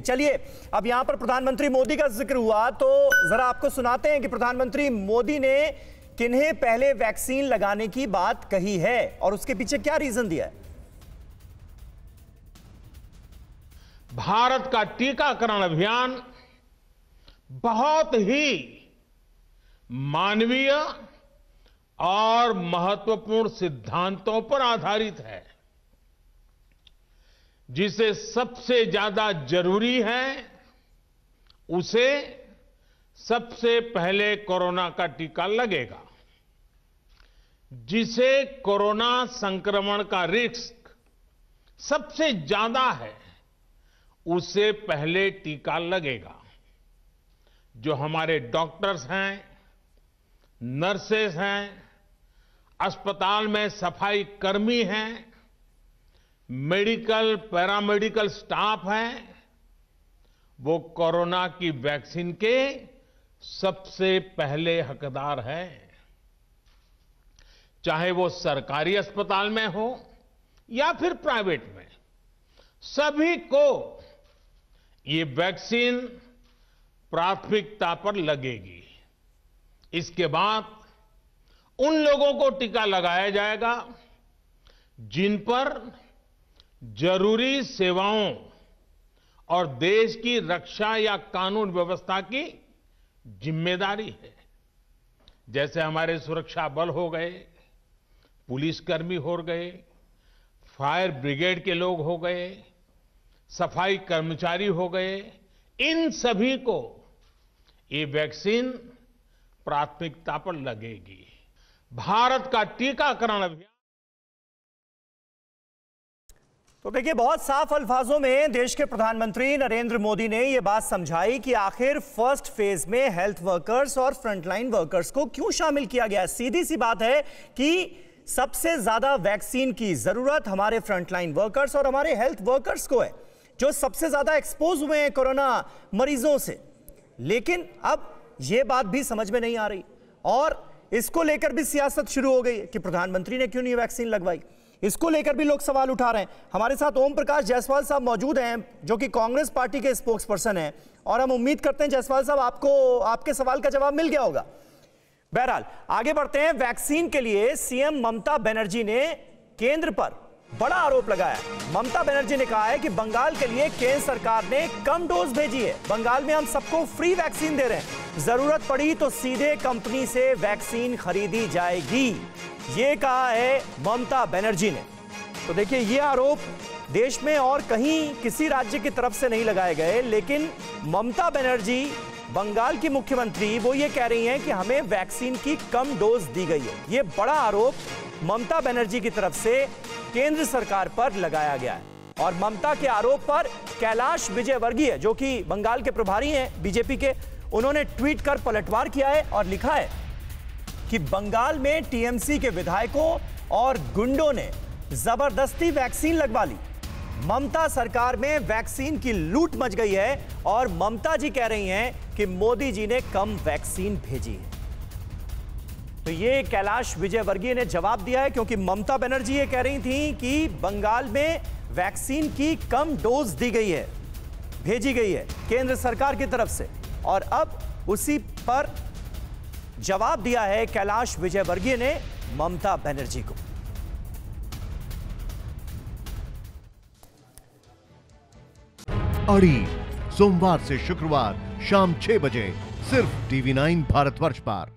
चलिए अब यहां पर प्रधानमंत्री मोदी का जिक्र हुआ तो जरा आपको सुनाते हैं कि प्रधानमंत्री मोदी ने किन्हें पहले वैक्सीन लगाने की बात कही है और उसके पीछे क्या रीजन दिया है। भारत का टीकाकरण अभियान बहुत ही मानवीय और महत्वपूर्ण सिद्धांतों पर आधारित है। जिसे सबसे ज्यादा जरूरी है उसे सबसे पहले कोरोना का टीका लगेगा। जिसे कोरोना संक्रमण का रिस्क सबसे ज्यादा है उसे पहले टीका लगेगा। जो हमारे डॉक्टर्स हैं, नर्सेस हैं, अस्पताल में सफाई कर्मी हैं, मेडिकल पैरामेडिकल स्टाफ है, वो कोरोना की वैक्सीन के सबसे पहले हकदार है। चाहे वो सरकारी अस्पताल में हो या फिर प्राइवेट में, सभी को ये वैक्सीन प्राथमिकता पर लगेगी। इसके बाद उन लोगों को टीका लगाया जाएगा जिन पर जरूरी सेवाओं और देश की रक्षा या कानून व्यवस्था की जिम्मेदारी है। जैसे हमारे सुरक्षा बल हो गए, पुलिसकर्मी हो गए, फायर ब्रिगेड के लोग हो गए, सफाई कर्मचारी हो गए, इन सभी को ये वैक्सीन प्राथमिकता पर लगेगी। भारत का टीकाकरण अभियान। तो देखिए बहुत साफ अल्फाजों में देश के प्रधानमंत्री नरेंद्र मोदी ने यह बात समझाई कि आखिर फर्स्ट फेज में हेल्थ वर्कर्स और फ्रंटलाइन वर्कर्स को क्यों शामिल किया गया। सीधी सी बात है कि सबसे ज्यादा वैक्सीन की जरूरत हमारे फ्रंटलाइन वर्कर्स और हमारे हेल्थ वर्कर्स को है, जो सबसे ज्यादा एक्सपोज हुए हैं कोरोना मरीजों से। लेकिन अब यह बात भी समझ में नहीं आ रही और इसको लेकर भी सियासत शुरू हो गई है कि प्रधानमंत्री ने क्यों नहीं वैक्सीन लगवाई। इसको लेकर भी लोग सवाल उठा रहे हैं। हमारे साथ ओम प्रकाश जायसवाल साहब मौजूद हैं जो कि कांग्रेस पार्टी के स्पोक्स पर्सन हैं और हम उम्मीद करते हैं जायसवाल साहब आपको आपके सवाल का जवाब मिल गया होगा। बहरहाल आगे बढ़ते हैं। वैक्सीन के लिए सीएम ममता बनर्जी ने केंद्र पर बड़ा आरोप लगाया। ममता बनर्जी ने कहा है कि बंगाल के लिए केंद्र सरकार ने कम डोज भेजी है। बंगाल में हम सबको फ्री वैक्सीन दे रहे हैं, जरूरत पड़ी तो सीधे कंपनी से वैक्सीन खरीदी जाएगी, ये कहा है ममता बनर्जी ने। तो देखिए ये आरोप देश में और कहीं किसी राज्य की तरफ से नहीं लगाए गए, लेकिन ममता बनर्जी बंगाल की मुख्यमंत्री वो ये कह रही हैं कि हमें वैक्सीन की कम डोज दी गई है। ये बड़ा आरोप ममता बनर्जी की तरफ से केंद्र सरकार पर लगाया गया है। और ममता के आरोप पर कैलाश विजयवर्गीय जो कि बंगाल के प्रभारी हैं बीजेपी के, उन्होंने ट्वीट कर पलटवार किया है और लिखा है कि बंगाल में टीएमसी के विधायकों और गुंडों ने जबरदस्ती वैक्सीन लगवा ली। ममता सरकार में वैक्सीन की लूट मच गई है और ममता जी कह रही हैं कि मोदी जी ने कम वैक्सीन भेजी है। तो ये कैलाश विजयवर्गीय ने जवाब दिया है क्योंकि ममता बनर्जी ये कह रही थी कि बंगाल में वैक्सीन की कम डोज दी गई है, भेजी गई है केंद्र सरकार की तरफ से, और अब उसी पर जवाब दिया है कैलाश विजयवर्गीय ने ममता बनर्जी को। अड़ी सोमवार से शुक्रवार शाम 6 बजे सिर्फ TV9 भारतवर्ष पर।